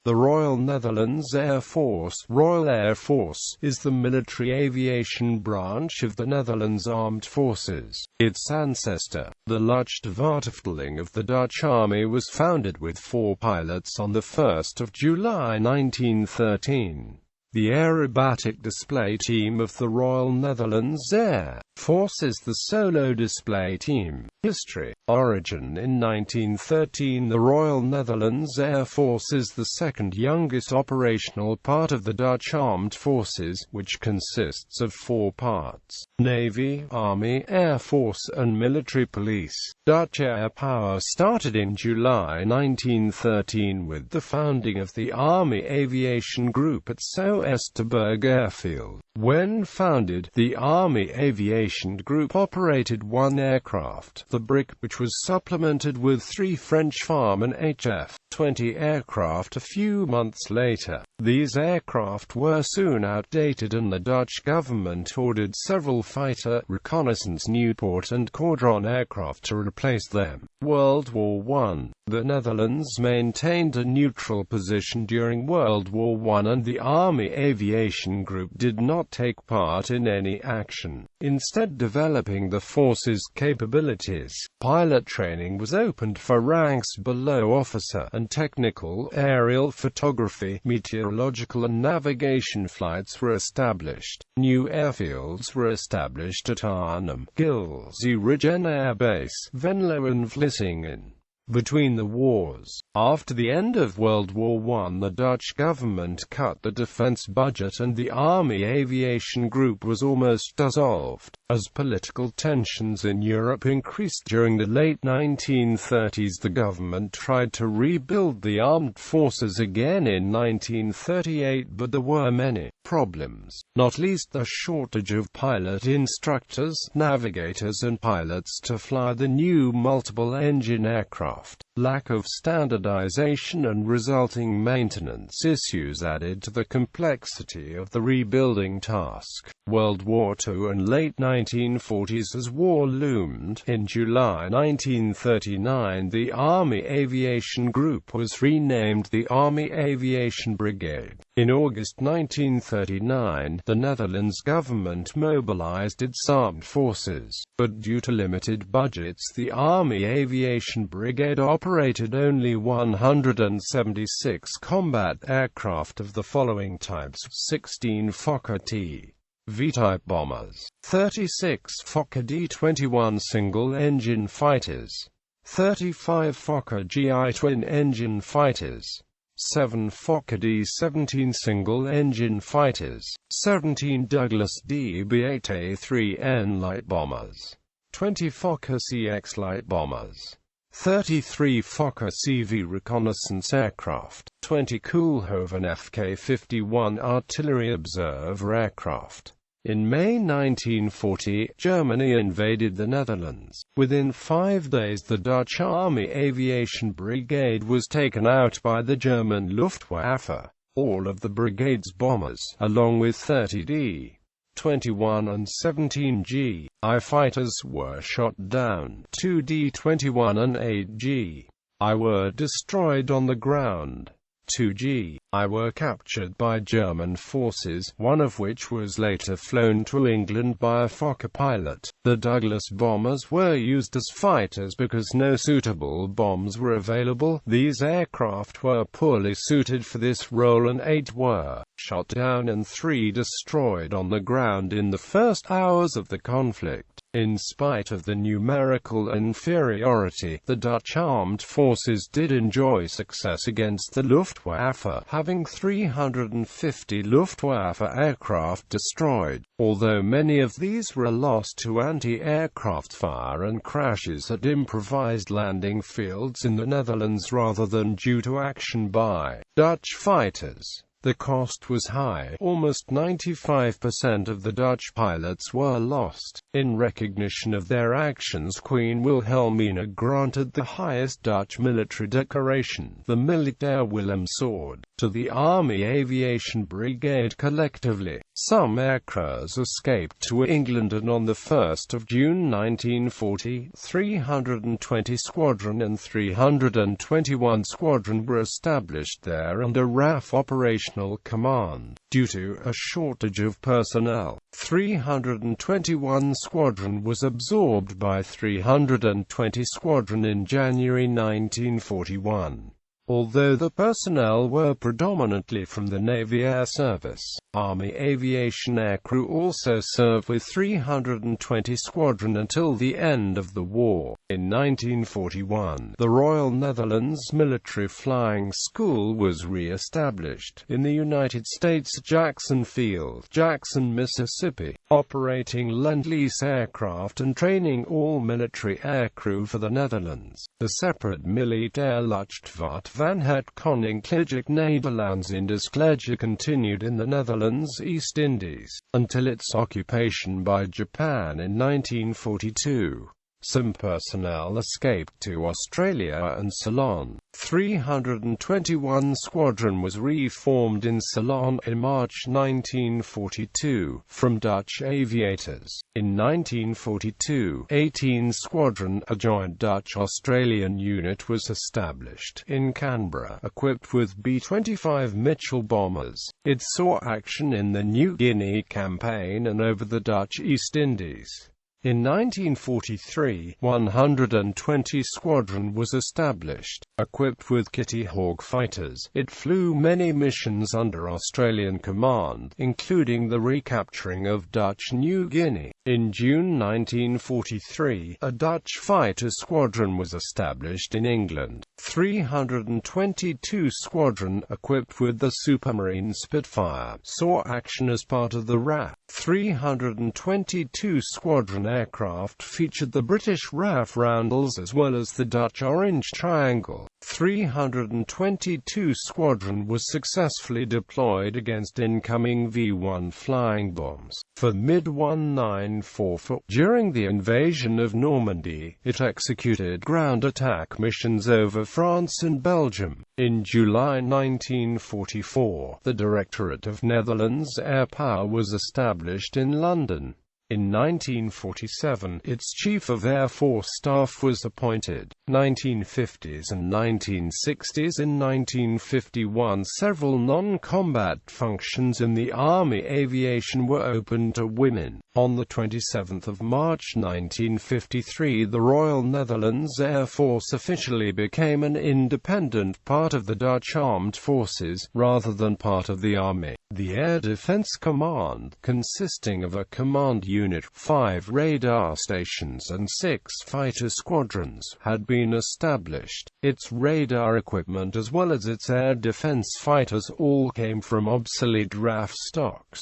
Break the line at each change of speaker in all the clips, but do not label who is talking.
The Royal Netherlands Air Force (Royal Air Force) is the military aviation branch of the Netherlands Armed Forces. Its ancestor, the Luchtvaartafdeling of the Dutch Army, was founded with 4 pilots on 1 July 1913. The aerobatic display team of the Royal Netherlands Air Force is the solo display team. History. Origin. In 1913, the Royal Netherlands Air Force is the second youngest operational part of the Dutch Armed Forces, which consists of 4 parts: Navy, Army, Air Force and Military Police. Dutch air power started in July 1913 with the founding of the Army Aviation Group at Soesterberg Airfield. When founded, the Army Aviation Group operated 1 aircraft, the Brick, which was supplemented with 3 French Farman HF-20 aircraft a few months later. These aircraft were soon outdated and the Dutch government ordered several fighter, reconnaissance Nieuport and Caudron aircraft to replace them. World War I. The Netherlands maintained a neutral position during World War I and the Army Aviation Group did not take part in any action, instead developing the force's capabilities. Pilot training was opened for ranks below officer, and technical, aerial photography, meteorological and navigation flights were established. New airfields were established at Arnhem, Gilsey Ridge Air Base, Venlo and Vlissingen. Between the wars, after the end of World War I, the Dutch government cut the defense budget and the Army Aviation Group was almost dissolved. As political tensions in Europe increased during the late 1930s, the government tried to rebuild the armed forces again in 1938, but there were many problems, not least the shortage of pilot instructors, navigators and pilots to fly the new multiple-engine aircraft. Lack of standardization and resulting maintenance issues added to the complexity of the rebuilding task. World War II and late 1940s. As war loomed, in July 1939 the Army Aviation Group was renamed the Army Aviation Brigade. In August 1939, the Netherlands government mobilized its armed forces, but due to limited budgets the Army Aviation Brigade operated only 176 combat aircraft of the following types: 16 Fokker-T V-type bombers, 36 Fokker D-21 single-engine fighters, 35 Fokker GI twin-engine fighters, 7 Fokker D-17 single-engine fighters, 17 Douglas DB-8A-3N light bombers, 20 Fokker CX light bombers, 33 Fokker CV reconnaissance aircraft, 20 Koolhoven Fk-51 artillery observer aircraft. In May 1940, Germany invaded the Netherlands. Within 5 days the Dutch Army Aviation Brigade was taken out by the German Luftwaffe. All of the brigade's bombers, along with 30 D-21 and 17 GI fighters, were shot down. 2 D-21 and 8 GI were destroyed on the ground. 2 GI were captured by German forces, one of which was later flown to England by a Fokker pilot. The Douglas bombers were used as fighters because no suitable bombs were available. These aircraft were poorly suited for this role and 8 were shot down and 3 destroyed on the ground in the first hours of the conflict. In spite of the numerical inferiority, the Dutch armed forces did enjoy success against the Luftwaffe, having 350 Luftwaffe aircraft destroyed, although many of these were lost to anti-aircraft fire and crashes at improvised landing fields in the Netherlands rather than due to action by Dutch fighters. The cost was high. Almost 95% of the Dutch pilots were lost. In recognition of their actions, Queen Wilhelmina granted the highest Dutch military decoration, the Militair Willem Sword, to the Army Aviation Brigade collectively. Some aircrews escaped to England, and on 1 June 1940, 320 Squadron and 321 Squadron were established there under RAF Operational Command. Due to a shortage of personnel, 321 Squadron was absorbed by 320 Squadron in January 1941. Although the personnel were predominantly from the Navy Air Service, Army aviation aircrew also served with 320 Squadron until the end of the war. In 1941, the Royal Netherlands Military Flying School was re-established in the United States Jackson Field, Jackson, Mississippi, operating Lend-Lease aircraft and training all military aircrew for the Netherlands. The separate Militair Luchtvaartafdeling het Koninklijke Nederlands Indiscleger continued in the Netherlands East Indies, until its occupation by Japan in 1942. Some personnel escaped to Australia and Ceylon. 321 Squadron was reformed in Ceylon in March 1942, from Dutch aviators. In 1942, 18 Squadron, a joint Dutch-Australian unit, was established in Canberra, equipped with B-25 Mitchell bombers. It saw action in the New Guinea campaign and over the Dutch East Indies. In 1943, 120 Squadron was established. Equipped with Kitty Hawk fighters, it flew many missions under Australian command, including the recapturing of Dutch New Guinea. In June 1943, a Dutch fighter squadron was established in England. 322 Squadron, equipped with the Supermarine Spitfire, saw action as part of the RAF. 322 Squadron aircraft featured the British RAF Roundels as well as the Dutch Orange Triangle. 322 Squadron was successfully deployed against incoming V-1 flying bombs for mid-1944. During the invasion of Normandy, it executed ground attack missions over France and Belgium. In July 1944, the Directorate of Netherlands Air Power was established in London. In 1947, its Chief of Air Force Staff was appointed. 1950s and 1960s. In 1951, several non-combat functions in the Army aviation were opened to women. On 27 March 1953, the Royal Netherlands Air Force officially became an independent part of the Dutch Armed Forces, rather than part of the Army. The Air Defense Command, consisting of a command unit, 5 radar stations and 6 fighter squadrons, had been established. Its radar equipment as well as its air defense fighters all came from obsolete RAF stocks.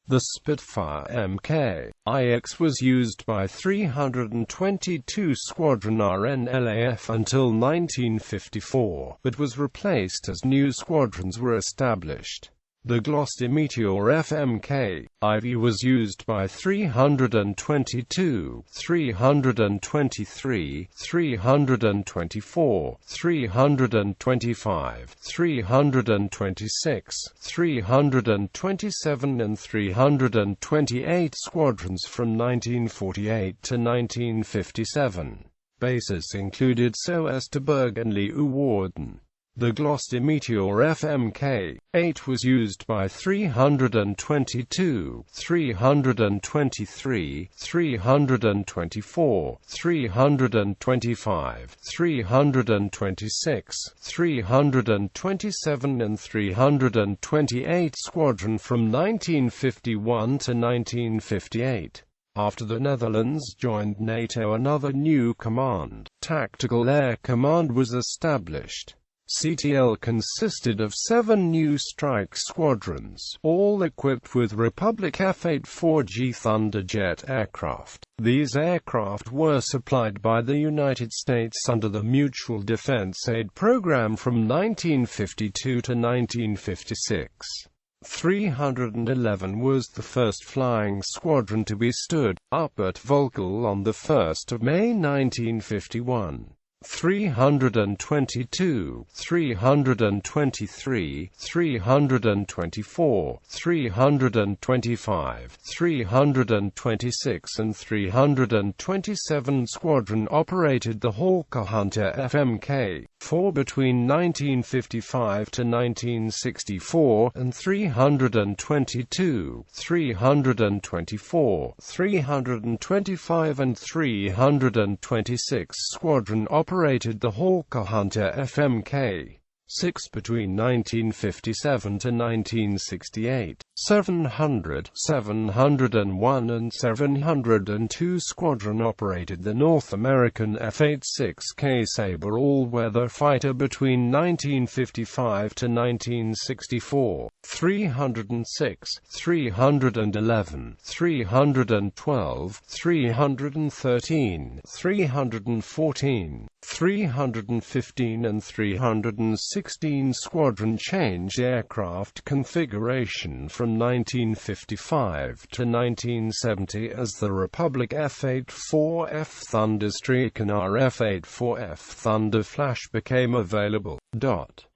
The Spitfire Mk.IX was used by 322 Squadron RNLAF until 1954, but was replaced as new squadrons were established. The Gloucester Meteor FMK.IV was used by 322, 323, 324, 325, 326, 327 and 328 squadrons from 1948 to 1957. Bases included Soesterberg and Leeuwarden. The Gloucester Meteor FMK.8 was used by 322, 323, 324, 325, 326, 327 and 328 squadron from 1951 to 1958. After the Netherlands joined NATO, another new command, Tactical Air Command, was established. CTL consisted of 7 new strike squadrons, all equipped with Republic F-84G Thunderjet aircraft. These aircraft were supplied by the United States under the Mutual Defense Aid Program from 1952 to 1956. 311 was the first flying squadron to be stood up at Volkel on 1 May 1951. 322, 323, 324, 325, 326 and 327 Squadron operated the Hawker Hunter FMK-4 between 1955 to 1964, and 322, 324, 325 and 326 Squadron operated the Hawker Hunter FMK-6 between 1957 to 1968. 700, 701 and 702 Squadron operated the North American F-86K Sabre all-weather fighter between 1955 to 1964. 306, 311, 312, 313, 314, 315 and 316 Squadron changed aircraft configuration from 1955 to 1970 as the Republic F-84F Thunderstreak and F-84F Thunderflash became available.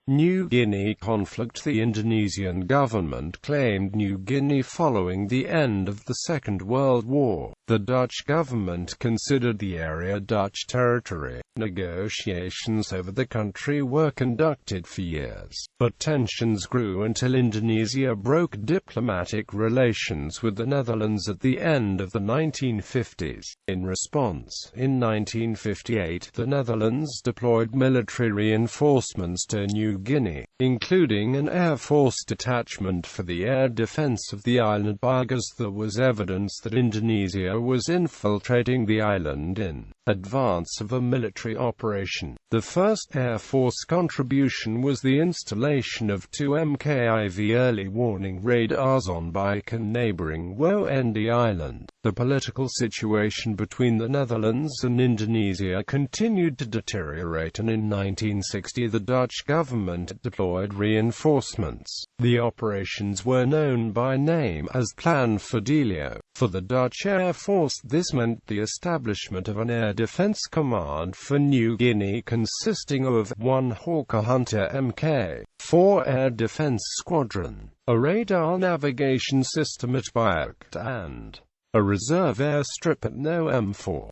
New Guinea conflict. The Indonesian government claimed New Guinea following the end of the Second World War. The Dutch government considered the area Dutch territory. Negotiations over the country were conducted for years, but tensions grew until Indonesia broke diplomatic relations with the Netherlands at the end of the 1950s. In response, in 1958, the Netherlands deployed military reinforcements to New Guinea, including an Air Force detachment for the air defense of the island because there was evidence that Indonesia was infiltrating the island in advance of a military operation. The first Air Force contribution was the installation of 2 MKIV early warning radars on Biak and neighboring Woendi Island. The political situation between the Netherlands and Indonesia continued to deteriorate, and in 1960 the Dutch government deployed reinforcements. The operations were known by name as Plan Fidelio. For the Dutch Air Force, this meant the establishment of an air defense command for New Guinea consisting of 1 Hawker Hunter Mk-4 Air Defense Squadron, a radar navigation system at Biak, and a reserve airstrip at No M4.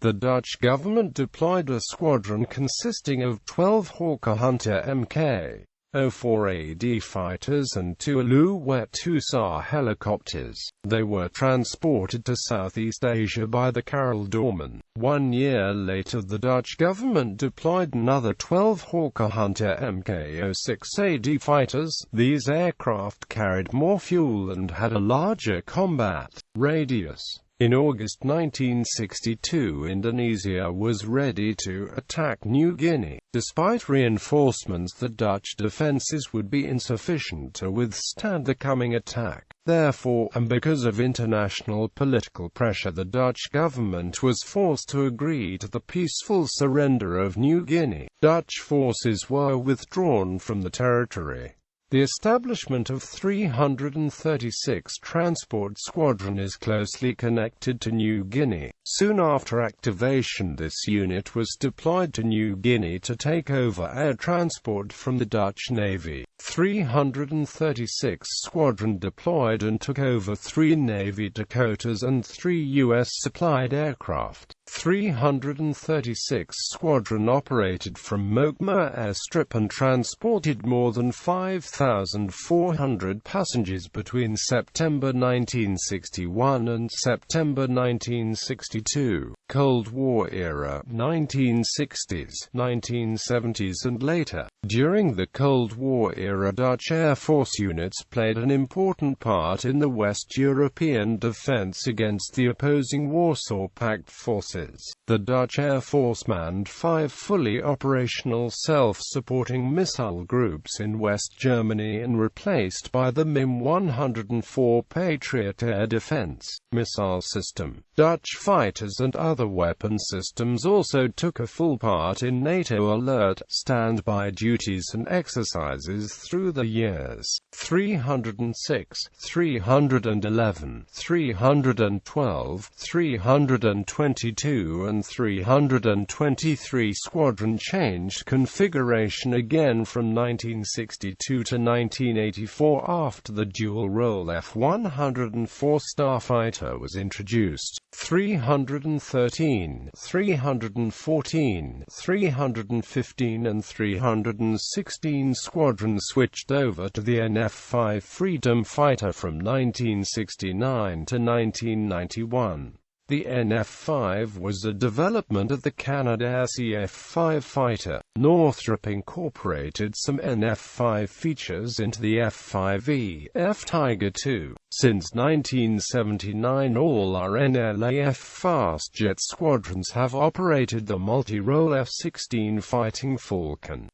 The Dutch government deployed a squadron consisting of 12 Hawker Hunter Mk-04AD fighters and 2 Alouette-Hussar helicopters. They were transported to Southeast Asia by the Karel Doorman. 1 year later, the Dutch government deployed another 12 Hawker Hunter Mk-06AD fighters. These aircraft carried more fuel and had a larger combat radius. In August 1962, Indonesia was ready to attack New Guinea. Despite reinforcements, the Dutch defenses would be insufficient to withstand the coming attack. Therefore, and because of international political pressure, the Dutch government was forced to agree to the peaceful surrender of New Guinea. Dutch forces were withdrawn from the territory. The establishment of 336 Transport Squadron is closely connected to New Guinea. Soon after activation, this unit was deployed to New Guinea to take over air transport from the Dutch Navy. 336 Squadron deployed and took over 3 Navy Dakotas and 3 U.S.-supplied aircraft. 336 Squadron operated from Mokma airstrip and transported more than 5,400 passengers between September 1961 and September 1962. Cold War era, 1960s, 1970s and later. During the Cold War era, Dutch Air Force units played an important part in the West European defense against the opposing Warsaw Pact forces. The Dutch Air Force manned 5 fully operational self-supporting missile groups in West Germany and replaced by the MIM-104 Patriot air defense missile system. Dutch fighters and other weapon systems also took a full part in NATO alert, standby duties and exercises through the years 306, 311, 312, 322 and 323. Squadron changed configuration again from 1962 to 1984 after the dual-role F-104 Starfighter was introduced. 313, 314, 315 and 316 squadrons switched over to the NF-5 Freedom Fighter from 1969 to 1991. The NF-5 was a development of the Canadair CF-5 fighter. Northrop incorporated some NF-5 features into the F-5E, F-Tiger II. Since 1979, all RNLAF fast jet squadrons have operated the multi-role F-16 Fighting Falcon.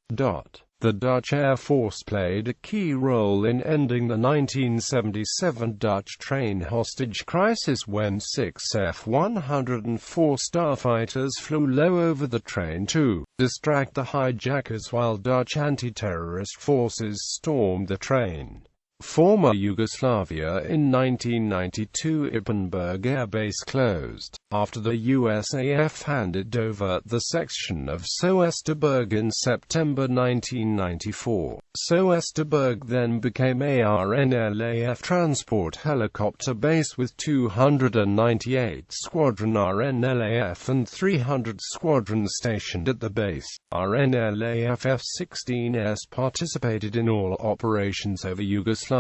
The Dutch Air Force played a key role in ending the 1977 Dutch train hostage crisis when 6 F-104 starfighters flew low over the train to distract the hijackers while Dutch anti-terrorist forces stormed the train. Former Yugoslavia. In 1992, Ippenberg Air Base closed, after the USAF handed over the section of Soesterberg in September 1994. Soesterberg then became ARNLAF Transport Helicopter Base with 298 Squadron RNLAF and 300 squadrons stationed at the base. RNLAF F-16s participated in all operations over Yugoslavia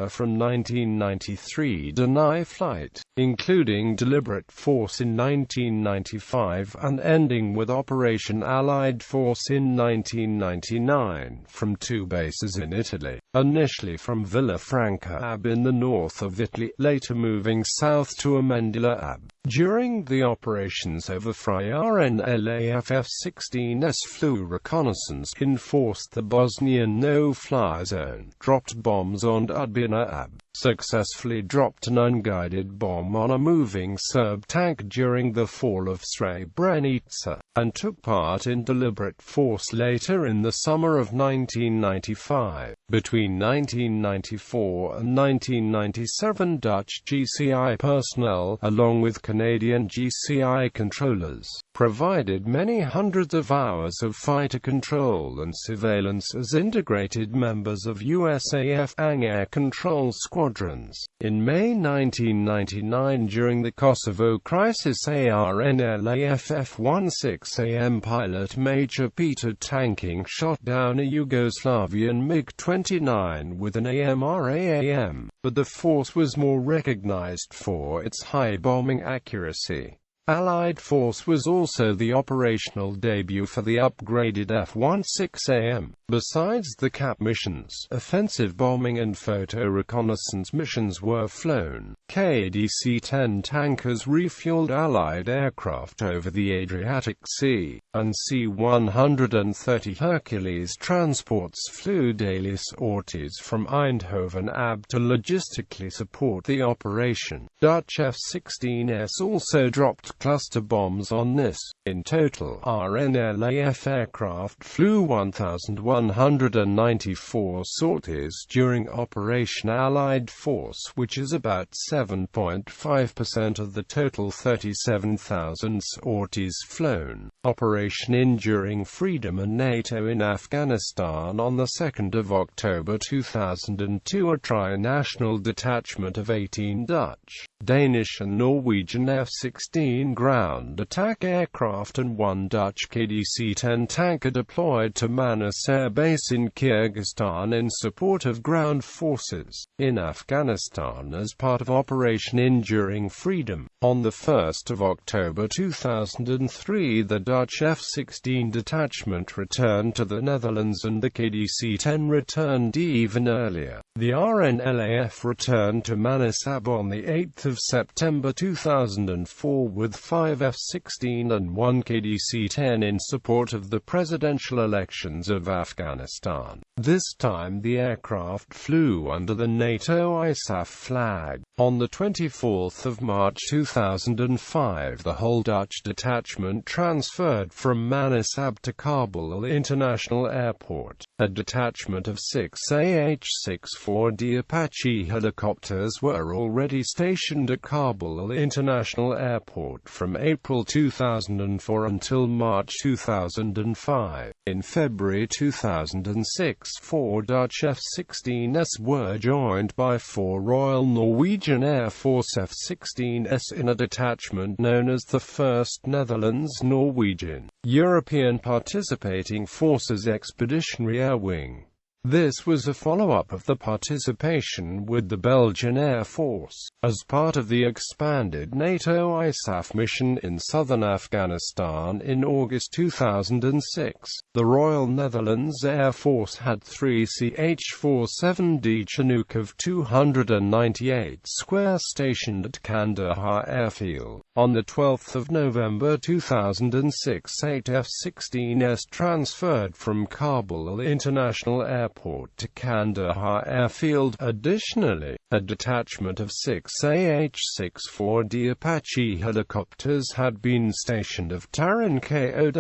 from 1993 deny flight, including deliberate force in 1995 and ending with Operation Allied Force in 1999, from 2 bases in Italy, initially from Villafranca Ab in the north of Italy, later moving south to Amendola Ab. During the operations over Frye, RNLAF F-16s flew reconnaissance, enforced the Bosnian no-fly zone, dropped bombs on Udbina Ab, successfully dropped an unguided bomb on a moving Serb tank during the fall of Srebrenica, and took part in deliberate force later in the summer of 1995. Between 1994 and 1997, Dutch GCI personnel, along with Canadian GCI controllers, provided many hundreds of hours of fighter control and surveillance as integrated members of USAF ANG air control squadrons. In May 1999, during the Kosovo crisis, ARNLAF F-16AM pilot Major Peter Tanking shot down a Yugoslavian MiG-29 with an AMRAAM, but the force was more recognized for its high bombing accuracy. Allied Force was also the operational debut for the upgraded F-16AM. Besides the CAP missions, offensive bombing and photo reconnaissance missions were flown. KDC-10 tankers refueled Allied aircraft over the Adriatic Sea, and C-130 Hercules transports flew daily sorties from Eindhoven Ab to logistically support the operation. Dutch F-16s also dropped cluster bombs on this. In total, RNLAF aircraft flew 1,194 sorties during Operation Allied Force, which is about 7.5% of the total 37,000 sorties flown. Operation Enduring Freedom and NATO in Afghanistan. On the 2nd of October 2002, a tri-national detachment of 18 Dutch, Danish and Norwegian F-16 ground attack aircraft aircraft and one Dutch KDC-10 tanker deployed to Manas Air Base in Kyrgyzstan in support of ground forces in Afghanistan as part of Operation Enduring Freedom. On 1 October 2003, the Dutch F-16 detachment returned to the Netherlands and the KDC-10 returned even earlier. The RNLAF returned to Manas Ab on 8 September 2004 with 5 F-16 and 1 KDC-10 in support of the presidential elections of Afghanistan. This time the aircraft flew under the NATO ISAF flag. On 24 March 2005, the whole Dutch detachment transferred from Manas Ab to Kabul International Airport. A detachment of 6 AH-64D Apache helicopters were already stationed at Kabul International Airport from April 2004 until March 2005. In February 2006, 4 Dutch F-16s were joined by 4 Royal Norwegian Air Force F-16s in a detachment known as the 1st Netherlands Norwegian European Participating Forces Expeditionary Air Wing. This was a follow-up of the participation with the Belgian Air Force, as part of the expanded NATO ISAF mission in southern Afghanistan in August 2006. The Royal Netherlands Air Force had 3 CH-47D Chinook of 298 square stationed at Kandahar Airfield. On 12 November 2006, 8 F-16s transferred from Kabul International Airport to Kandahar Airfield. Additionally, a detachment of 6 AH-64D Apache helicopters had been stationed at Tarin Kowt,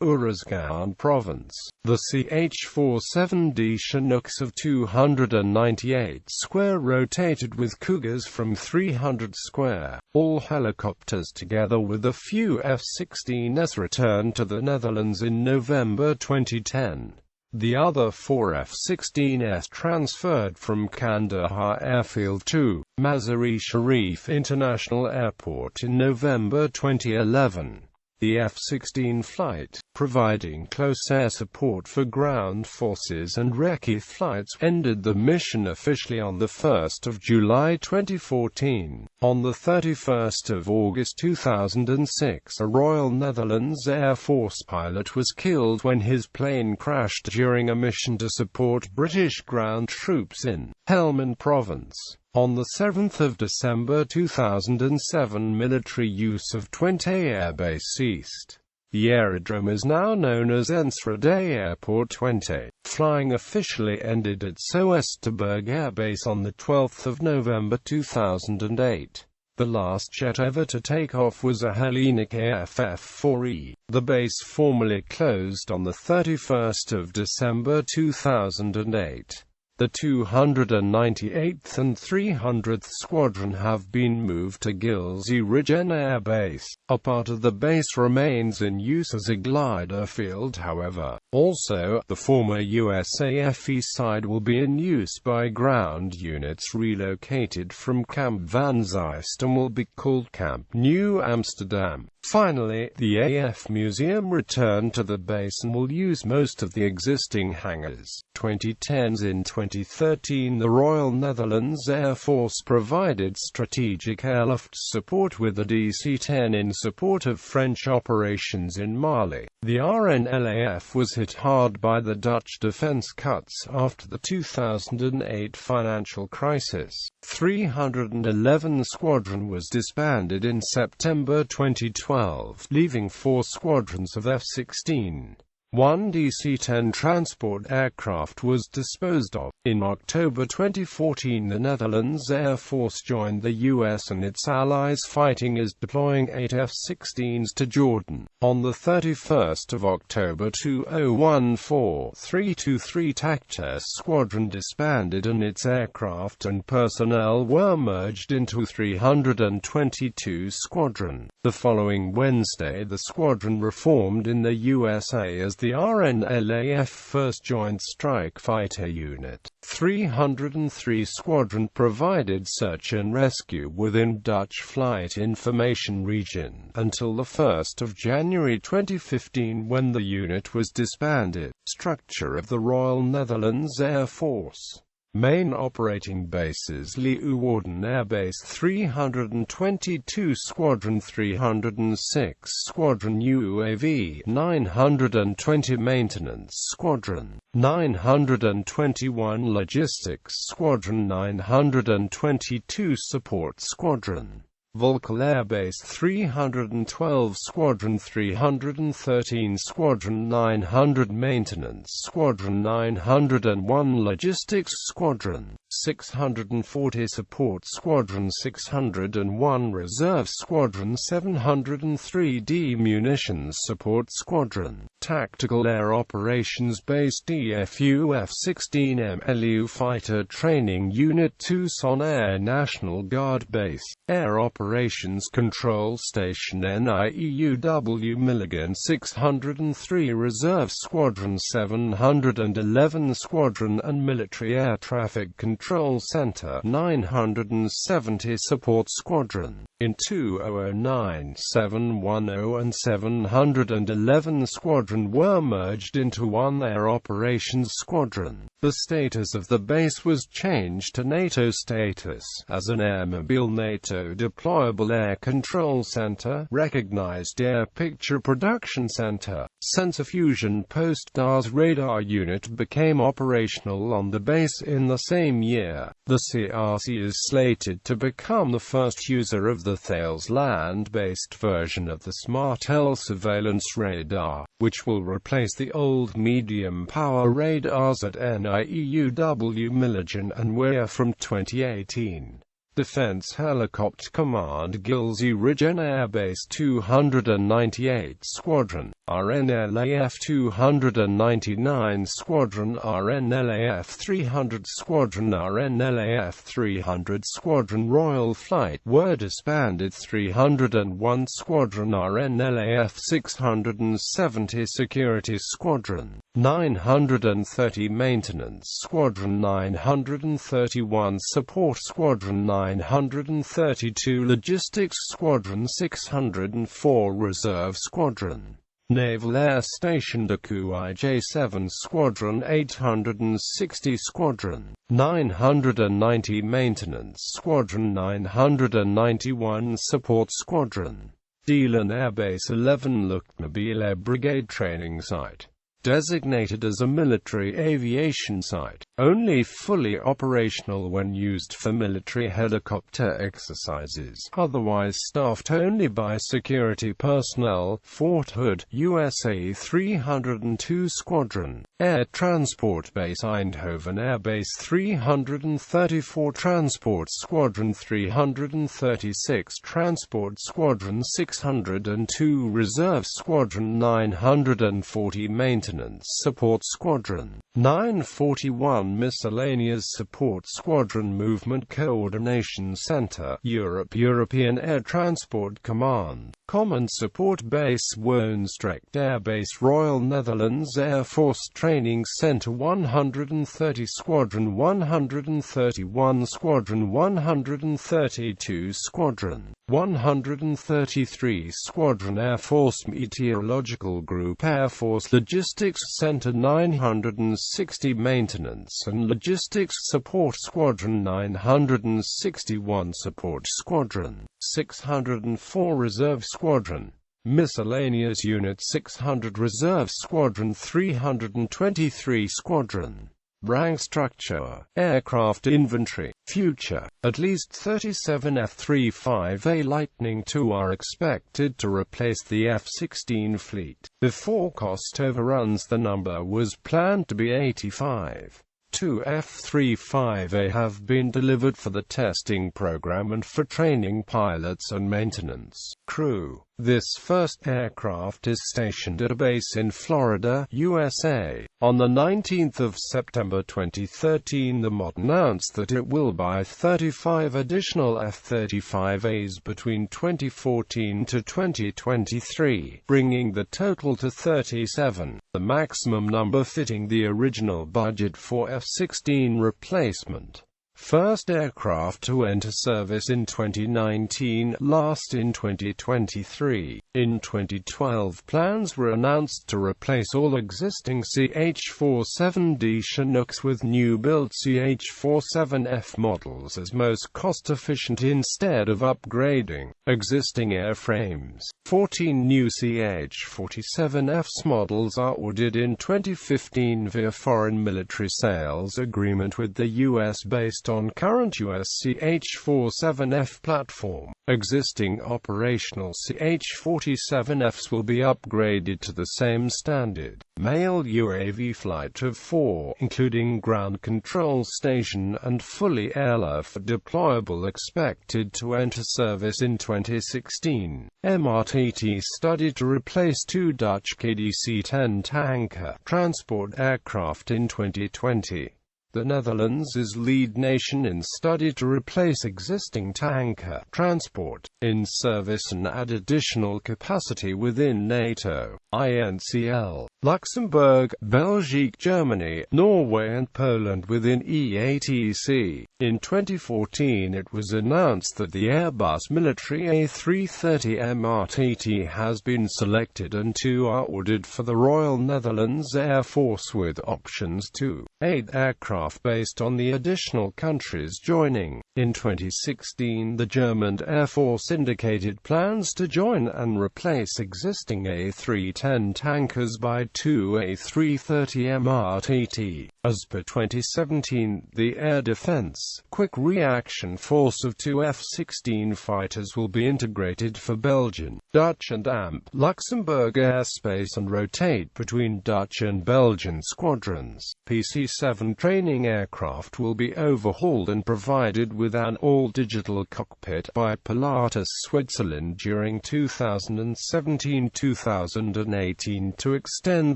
Uruzgan Province. The CH-47D Chinooks of 298 square rotated with Cougars from 300 square. All helicopters together with a few F-16s returned to the Netherlands in November 2010. The other 4 F-16s transferred from Kandahar Airfield to Mazar-e Sharif International Airport in November 2011. The F-16 flight, providing close air support for ground forces and recce flights, ended the mission officially on 1 July 2014. On 31 August 2006, a Royal Netherlands Air Force pilot was killed when his plane crashed during a mission to support British ground troops in Helmand Province. On 7 December 2007, military use of Twente Air Base ceased. The aerodrome is now known as Enschede Airport Twente. Flying officially ended at Soesterberg Air Base on 12 November 2008. The last jet ever to take off was a Hellenic AFF-4E. The base formally closed on 31 December 2008. The 298th and 300th Squadron have been moved to Gilsey Ridge Air Base. A part of the base remains in use as a glider field, however. Also, the former USAFE side will be in use by ground units relocated from Camp Van Zeist and will be called Camp New Amsterdam. Finally, the AF Museum returned to the base and will use most of the existing hangars. 2010s. In 2013, the Royal Netherlands Air Force provided strategic airlift support with the DC-10 in support of French operations in Mali. The RNLAF was hit hard by the Dutch defense cuts after the 2008 financial crisis. 311 Squadron was disbanded in September 2012, leaving 4 squadrons of F-16. 1 DC-10 transport aircraft was disposed of. In October 2014, the Netherlands Air Force joined the US and its allies fighting as deploying 8 F-16s to Jordan. On 31 October 2014, 323 TACTES Squadron disbanded and its aircraft and personnel were merged into 322 Squadron. The following Wednesday, the squadron reformed in the USA as the the RNLAF 1st Joint Strike Fighter Unit 303 Squadron provided search and rescue within Dutch Flight Information Region until 1 January 2015, when the unit was disbanded. Structure of the Royal Netherlands Air Force. Main operating bases: Leeuwarden Air Base 322 Squadron 306 Squadron UAV 920 Maintenance Squadron 921 Logistics Squadron 922 Support Squadron Volkel Air Base 312 Squadron 313 Squadron 900 Maintenance Squadron 901 Logistics Squadron 640 Support Squadron 601 Reserve Squadron 703 Munitions Support Squadron Tactical Air Operations Base DFU F-16M LU Fighter Training Unit Tucson Air National Guard Base Air Operations Control Station NIEUW Milligan 603 Reserve Squadron 711 Squadron and Military Air Traffic Control Center 970 Support Squadron. In 2009, 710 and 711 Squadron were merged into one Air Operations Squadron. The status of the base was changed to NATO status, as an airmobile NATO Deployable Air Control Center, Recognized Air Picture Production Center. Sensor Fusion Post DARS radar unit became operational on the base in the same year. The CRC is slated to become the first user of the Thales land-based version of the Smart L surveillance radar, which will replace the old medium-power radars at NIEUW Milligan and Weir from 2018. Defense Helicopter Command Gilsey Ridge Air Base 298 Squadron, RNLAF 299 Squadron, RNLAF 300 Squadron, RNLAF 300 Squadron Royal Flight were disbanded. 301 Squadron, RNLAF 670 Security Squadron, 930 Maintenance Squadron, 931 Support Squadron, 932 Logistics Squadron, 604 Reserve Squadron. Naval Air Station Daku IJ-7 Squadron, 860 Squadron, 990 Maintenance Squadron, 991 Support Squadron. Deelen Air Base 11 Luchtmobiele Air Brigade Training Site. Designated as a military aviation site, only fully operational when used for military helicopter exercises, otherwise staffed only by security personnel. Fort Hood, USA 302 Squadron, Air Transport Base Eindhoven Air Base 334 Transport Squadron, 336 Transport Squadron, 602 Reserve Squadron, 940 Maintenance Support Squadron, 941 Miscellaneous Support Squadron Movement Coordination Center, European Air Transport Command, Common Support Base Woonstrecht Air Base Royal Netherlands Air Force Training Center, 130 Squadron, 131 Squadron, 132 Squadron, 133 Squadron Air Force Meteorological Group Air Force Logistics Center, 960 Maintenance and Logistics Support Squadron, 961 Support Squadron, 604 Reserve Squadron. Miscellaneous Unit 600 Reserve Squadron, 323 Squadron. Rank Structure. Aircraft Inventory. Future. At least 37 F-35A Lightning II are expected to replace the F-16 fleet. Before cost overruns, the number was planned to be 85. 2 F-35A have been delivered for the testing program and for training pilots and maintenance crew. This first aircraft is stationed at a base in Florida, USA. On the 19th of September 2013, the MOD announced that it will buy 35 additional F-35As between 2014 to 2023, bringing the total to 37, the maximum number fitting the original budget for F-16 replacement. First aircraft to enter service in 2019, last in 2023. In 2012, plans were announced to replace all existing CH-47D Chinooks with new-built CH-47F models as most cost-efficient instead of upgrading existing airframes. 14 new CH-47Fs models are ordered in 2015 via foreign military sales agreement with the U.S. based on current US CH-47F platform. Existing operational CH-47Fs will be upgraded to the same standard. Male UAV flight of 4, including ground control station and fully airlift deployable, expected to enter service in 2016. MRTT study to replace 2 Dutch KDC-10 tanker transport aircraft in 2020. The Netherlands is lead nation in study to replace existing tanker transport in service and add additional capacity within NATO, INCL, Luxembourg, Belgium, Germany, Norway and Poland within EATC. In 2014 it was announced that the Airbus military A330 MRTT has been selected and 2 are ordered for the Royal Netherlands Air Force, with options to 8 aircraft based on the additional countries joining. In 2016, the German Air Force indicated plans to join and replace existing A310 tankers by 2 A330 MRTT. As per 2017, the Air Defense Quick Reaction Force of 2 F-16 fighters will be integrated for Belgian, Dutch and AMP Luxembourg airspace and rotate between Dutch and Belgian squadrons. PC-7 training aircraft will be overhauled and provided with an all-digital cockpit by Pilatus Switzerland during 2017-2018 to extend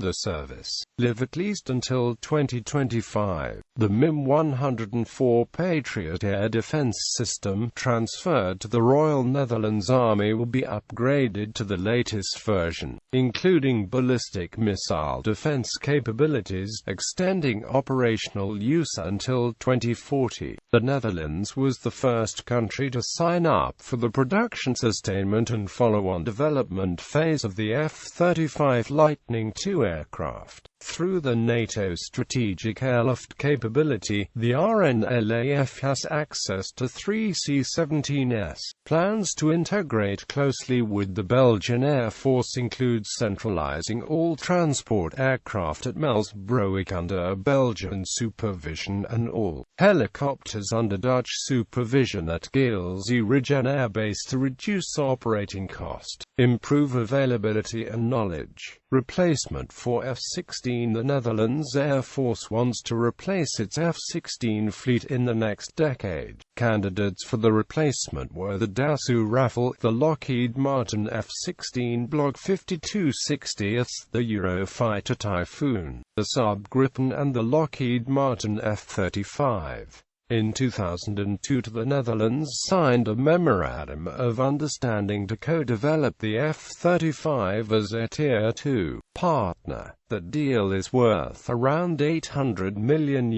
the service. Live at least until 2025. The MIM-104 Patriot air defense system, transferred to the Royal Netherlands Army, will be upgraded to the latest version, including ballistic missile defense capabilities, extending operational use until 2040. The Netherlands was the first country to sign up for the production, sustainment and follow-on development phase of the F-35 Lightning II aircraft. Through the NATO Strategic Airlift Capability, the RNLAF has access to 3 C-17s. Plans to integrate closely with the Belgian Air Force include centralizing all transport aircraft at Melsbroek under Belgian supervision and all helicopters under Dutch supervision at Gilsy-Rijen Air Base to reduce operating cost, improve availability and knowledge. Replacement for F-16. The Netherlands Air Force wants to replace its F-16 fleet in the next decade. Candidates for the replacement were the Dassault Rafale, the Lockheed Martin F-16 Block 5260, the Eurofighter Typhoon, the Saab Gripen and the Lockheed Martin F-35. In 2002, the Netherlands signed a Memorandum of Understanding to co-develop the F-35 as a Tier 2 partner. The deal is worth around $800 million,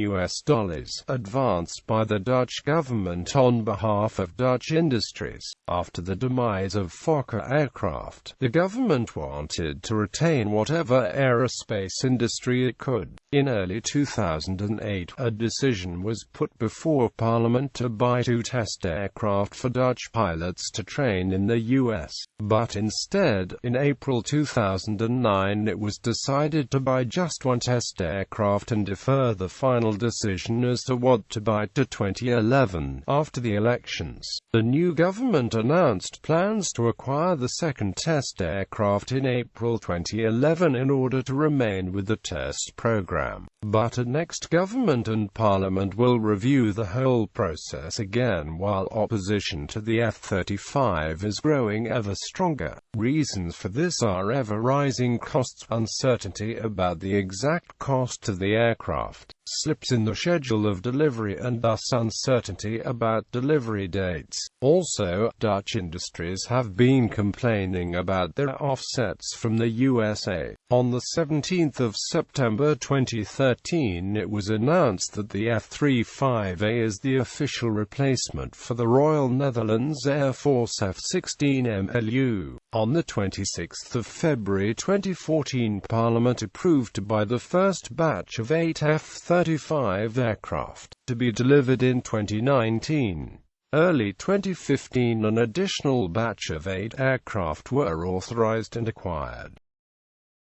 advanced by the Dutch government on behalf of Dutch industries. After the demise of Fokker aircraft, the government wanted to retain whatever aerospace industry it could. In early 2008, a decision was put before Parliament to buy 2 test aircraft for Dutch pilots to train in the US. But instead, in April 2009, it was decided decided to buy just one test aircraft and defer the final decision as to what to buy to 2011. After the elections, the new government announced plans to acquire the second test aircraft in April 2011 in order to remain with the test program. But the next government and parliament will review the whole process again, while opposition to the F-35 is growing ever stronger. Reasons for this are ever-rising costs, uncertainty about the exact cost of the aircraft, slips in the schedule of delivery and thus uncertainty about delivery dates. Also, Dutch industries have been complaining about their offsets from the USA. On the 17th of September 2013, it was announced that the F-35A is the official replacement for the Royal Netherlands Air Force F-16 MLU. On the 26th of February 2014, Parliament approved to buy the first batch of 8 F-35 aircraft, to be delivered in 2019. Early 2015, an additional batch of 8 aircraft were authorized and acquired.